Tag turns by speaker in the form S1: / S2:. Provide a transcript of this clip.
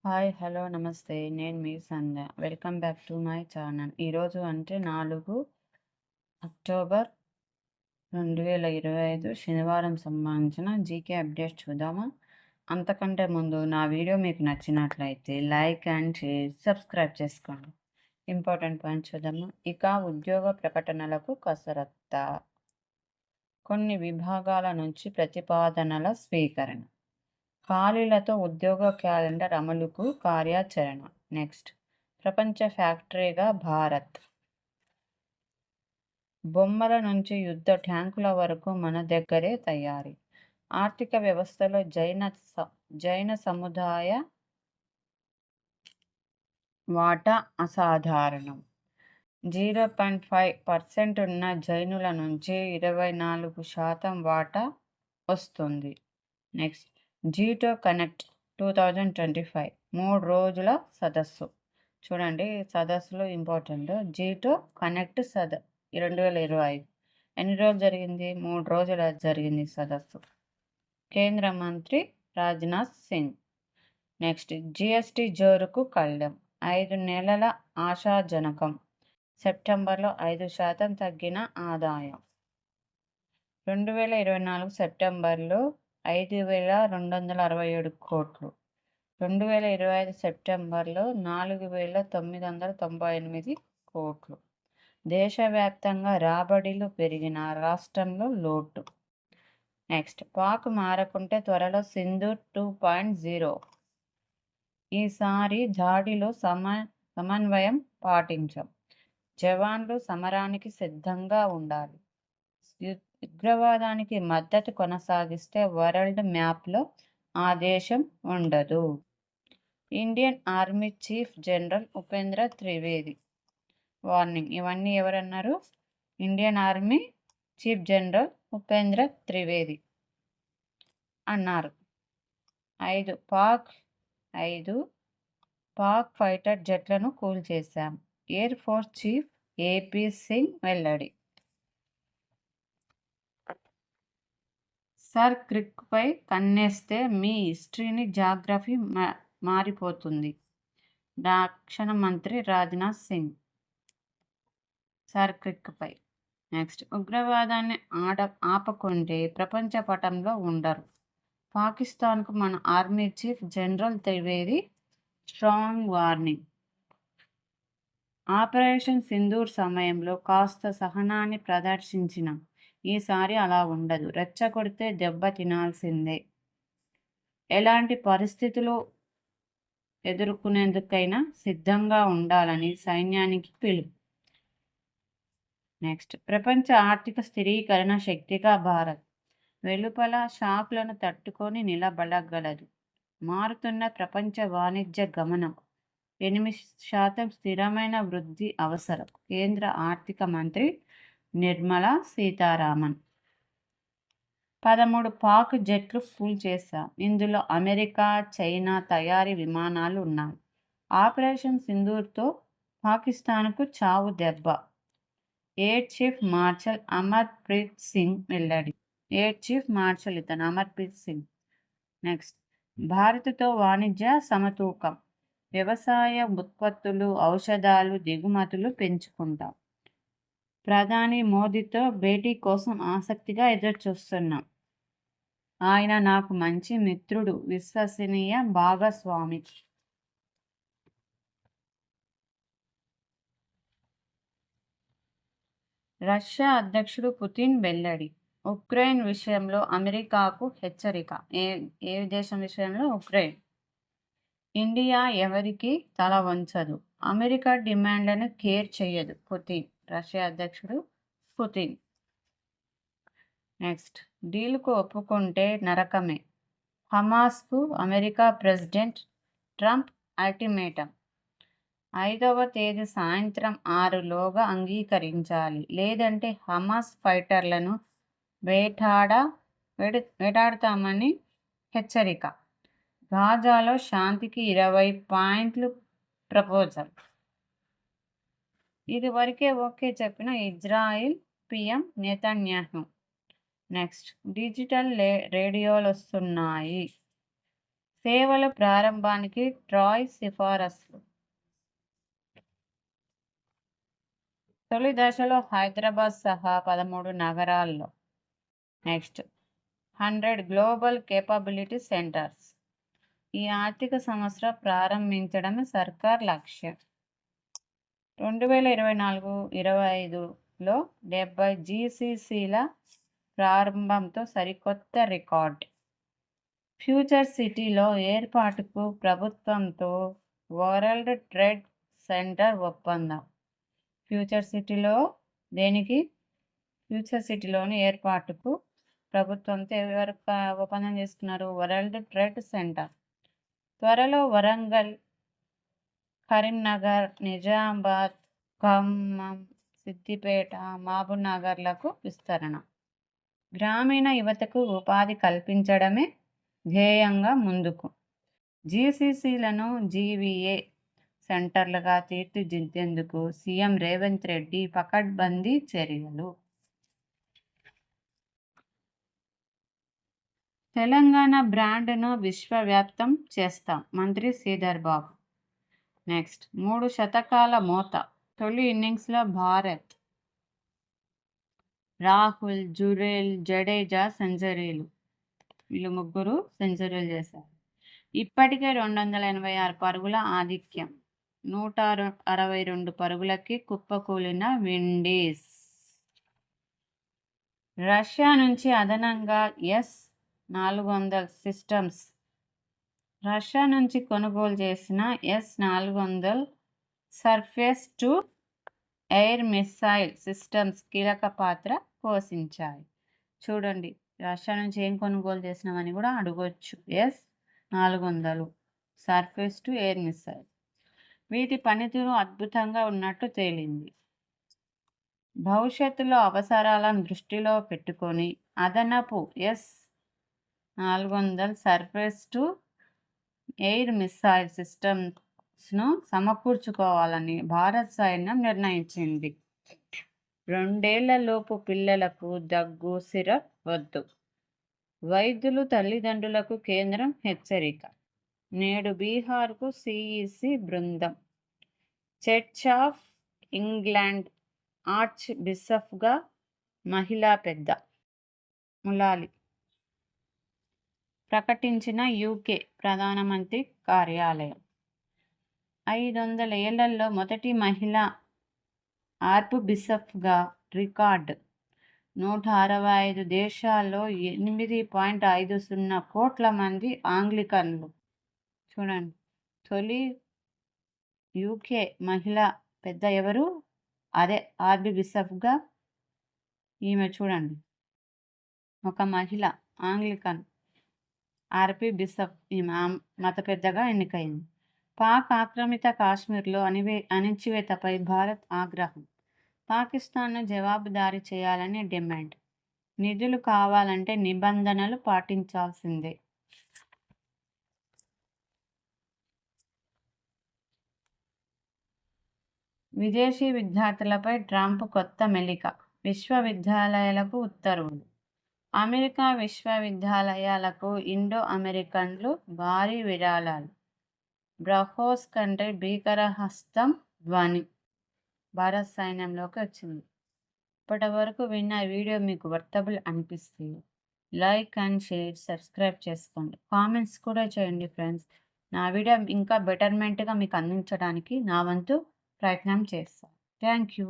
S1: Hi, hello, నమస్తే. నేను మీ Sandhya. Welcome back to my channel. ఈరోజు అంటే 4 అక్టోబర్ 2025 శనివారం సంబంధించిన జీకే అప్డేట్ చూద్దామా? అంతకంటే ముందు నా వీడియో మీకు నచ్చినట్లయితే లైక్ అండ్ షేర్, సబ్స్క్రైబ్ చేసుకోండి. ఇంపార్టెంట్ పాయింట్ చూద్దామా? ఇక ఉద్యోగ ప్రకటనలకు కసరత్తా. కొన్ని విభాగాల నుంచి ప్రతిపాదనల స్వీకరణ. ఖాళీలతో ఉద్యోగ క్యాలెండర్ అమలుకు కార్యాచరణ. నెక్స్ట్, ప్రపంచ ఫ్యాక్టరీగా భారత్. బొమ్మల నుంచి యుద్ధ ట్యాంకుల వరకు మన దగ్గరే తయారీ. ఆర్థిక వ్యవస్థలో జైన సముదాయ వాటా అసాధారణం. 0.5% ఉన్న జైనుల నుంచి 24% వాటా వస్తుంది. నెక్స్ట్, జీటో కనెక్ట్ 2025 3 రోజుల సదస్సు. చూడండి, సదస్సులో ఇంపార్టెంట్. జీటో కనెక్ట్ 2025 ఎన్ని రోజులు జరిగింది? 3 రోజుల జరిగింది సదస్సు. కేంద్ర మంత్రి రాజ్నాథ్ సింగ్. నెక్స్ట్, జిఎస్టి జోరుకు కళ్ళెం. 5 నెలల ఆశాజనకం. సెప్టెంబర్లో 5% తగ్గిన ఆదాయం. 2024 సెప్టెంబర్లో 5,267 కోట్లు. 2025 సెప్టెంబర్లో 4,998 కోట్లు. దేశవ్యాప్తంగా రాబడిలు పెరిగిన, రాష్ట్రంలో లోటు. నెక్స్ట్, పాక్ మారకుంటే త్వరలో సింధూర్ 2.0. ఈసారి దాడిలో సమన్వయం పాటించాం. జవాన్లు సమరానికి సిద్ధంగా ఉండాలి. ఉగ్రవాదానికి మద్దతు కొనసాగిస్తే వరల్డ్ మ్యాప్లో ఆ దేశం ఉండదు. Indian army chief general Upendra Trivedi warning. ఇవన్నీ ఎవరన్నారు? Indian army chief general Upendra Trivedi అన్నారు. 5 పాక్ ఫైటర్ జెట్లను కూల్చేశాం. Air force chief AP Singh వెల్లడి. సర్ క్రిక్పై కన్నేస్తే మీ హిస్టరీని జాగ్రఫీ మారిపోతుంది. రక్షణ మంత్రి రాజ్నాథ్ సింగ్ సర్ క్రిక్పై. నెక్స్ట్, ఉగ్రవాదాన్ని ఆపకుంటే ప్రపంచ పటంలో ఉండరు. పాకిస్తాన్కు మన army chief general Trivedi strong warning. Operation Sindoor సమయంలో కాస్త సహనాన్ని ప్రదర్శించినాం. ఈసారి అలా ఉండదు. రెచ్చగొడితే దెబ్బ తినాల్సిందే. ఎలాంటి పరిస్థితులు ఎదుర్కొనేందుకైనా సిద్ధంగా ఉండాలని సైన్యానికి పిలుపు. నెక్స్ట్, ప్రపంచ ఆర్థిక స్థిరీకరణ శక్తిగా భారత్. వెలుపల షాక్లను తట్టుకొని నిలబడగలదు. మారుతున్న ప్రపంచ వాణిజ్య గమనం. 8% స్థిరమైన వృద్ధి అవసరం. కేంద్ర ఆర్థిక మంత్రి నిర్మలా సీతారామన్. 13 పాక్ జెట్లు కూల్చేశాం. ఇందులో అమెరికా, చైనా తయారీ విమానాలు ఉన్నాయి. ఆపరేషన్ సింధూర్తో పాకిస్తాన్కు చావు దెబ్బ. Air chief marshal Amarpreet Singh వెల్లడి. Air chief marshal Amarpreet Singh. Next, భారత్తో వాణిజ్య సమతూకం. వ్యవసాయ ఉత్పత్తులు, ఔషధాలు దిగుమతులు పెంచుకుంటాం. ప్రధాని మోదీతో భేటీ కోసం ఆసక్తిగా ఎదురుచూస్తున్నాం. ఆయన నాకు మంచి మిత్రుడు, విశ్వసనీయ భాగస్వామి. రష్యా అధ్యక్షుడు పుతిన్ వెల్లడి. ఉక్రెయిన్ విషయంలో అమెరికాకు హెచ్చరిక. ఏ దేశం విషయంలో? ఉక్రెయిన్. ఇండియా ఎవరికి తల వంచదు. అమెరికా డిమాండ్లను కేర్ చేయదు. పుతిన్. రష్యా అధ్యక్షుడు పుతిన్. నెక్స్ట్, డీల్కు ఒప్పుకుంటే నరకమే. హమాస్కు అమెరికా ప్రెసిడెంట్ ట్రంప్ అల్టిమేటం. 5వ తేదీ సాయంత్రం 6లోగా అంగీకరించాలి. లేదంటే హమాస్ ఫైటర్లను వేటాడతామని హెచ్చరిక. గాజాలో శాంతికి 20 పాయింట్లు ప్రపోజల్. ఇది వరకే ఓకే చెప్పిన Israel PM Netanyahu. Next, digital రేడియోలు వస్తున్నాయి. సేవల ప్రారంభానికి ట్రాయ్ సిఫారసులు. తొలి దశలో హైదరాబాద్ సహా 13 నగరాల్లో. Next 100 global capability centres. ఈ ఆర్థిక సంవత్సరం ప్రారంభించడమే సర్కార్ లక్ష్యం. 2024-25లో 70 జీసీసీల ప్రారంభంతో సరికొత్త రికార్డ్. ఫ్యూచర్ సిటీలో ఏర్పాటుకు ప్రభుత్వంతో వరల్డ్ ట్రేడ్ సెంటర్ ఒప్పందం. ఫ్యూచర్ సిటీలోని ఏర్పాటుకు ప్రభుత్వంతో ఎవరు ఒప్పందం చేసుకున్నారు? World trade centre. త్వరలో వరంగల్, కరీంనగర్, నిజామాబాద్, ఖమ్మం, సిద్దిపేట, మహబూబ్నగర్లకు విస్తరణ. గ్రామీణ యువతకు ఉపాధి కల్పించడమే ధ్యేయంగా ముందుకు. జీసీసీలను జీవీఏ సెంటర్లుగా తీర్చిదిద్దేందుకు సీఎం రేవంత్ రెడ్డి పకడ్బందీ చర్యలు. తెలంగాణ బ్రాండ్ను విశ్వవ్యాప్తం చేస్తాం, మంత్రి శ్రీధర్ బాబు. నెక్స్ట్ 3 శతకాల మోత. తొలి ఇన్నింగ్స్లో భారత్ రాహుల్, జడేజా సెంచరీలు. వీళ్ళు ముగ్గురు సెంచరీలు చేశారు. ఇప్పటికే 286 పరుగుల ఆధిక్యం. 162 పరుగులకి కుప్పకూలిన విండీస్. రష్యా నుంచి అదనంగా S-400 సిస్టమ్స్. రష్యా నుంచి కొనుగోలు చేసిన S-400 surface to air missile systems కీలక పాత్ర పోషించాయి. చూడండి, రష్యా నుంచి ఏం కొనుగోలు చేసినామని కూడా అడగొచ్చు. S-400 surface to air missile. వీటి పనితీరు అద్భుతంగా ఉన్నట్టు తేలింది. భవిష్యత్తులో అవసరాలను దృష్టిలో పెట్టుకొని అదనపు S-400 surface to air missile సిస్టమ్స్ను సమకూర్చుకోవాలని భారత సైన్యం నిర్ణయించింది. 2 ఏళ్లలోపు పిల్లలకు దగ్గు, సిరప్ వద్దు. వైద్యులు, తల్లిదండ్రులకు కేంద్రం హెచ్చరిక. నేడు బీహార్కు CEC బృందం. చర్చ్ ఆఫ్ ఇంగ్లాండ్ ఆర్చ్ బిషప్గా మహిళా పెద్ద ములాలి ప్రకటించిన UK ప్రధానమంత్రి కార్యాలయం. 500 ఏళ్లలో మొదటి మహిళా ఆర్చ్ బిషప్గా రికార్డు. 165 దేశాల్లో 8.50 కోట్ల మంది ఆంగ్లికన్లు. చూడండి, తొలి UK మహిళా పెద్ద ఎవరు? అదే ఆర్చ్ బిషప్గా ఈమె. చూడండి, ఒక మహిళ ఆంగ్లికన్ ఆర్చ్ బిషప్ ఈమె మత పెద్దగా ఎన్నికైంది. పాక్ ఆక్రమిత కాశ్మీర్లో అణచివేతపై భారత్ ఆగ్రహం. పాకిస్తాన్ను జవాబుదారీ చేయాలని డిమాండ్. నిధులు కావాలంటే నిబంధనలు పాటించాల్సిందే. విదేశీ విద్యార్థులపై ట్రంప్ కొత్త మెలిక. విశ్వవిద్యాలయాలకు ఉత్తర్వులు. అమెరికా విశ్వవిద్యాలయాలకు ఇండో అమెరికన్లు భారీ విరాళాలు. బ్రహ్మోస్ కంటే భీకర హస్తం ధ్వని భారత సైన్యంలోకి వచ్చింది. ఇప్పటి వరకు విన్న వీడియో మీకు వర్తబుల్ అనిపిస్తే లైక్ అండ్ షేర్, సబ్స్క్రైబ్ చేసుకోండి. కామెంట్స్ కూడా చేయండి ఫ్రెండ్స్. నా వీడియో ఇంకా బెటర్మెంట్గా మీకు అందించడానికి నా వంతు ప్రయత్నం చేస్తాను. Thank you.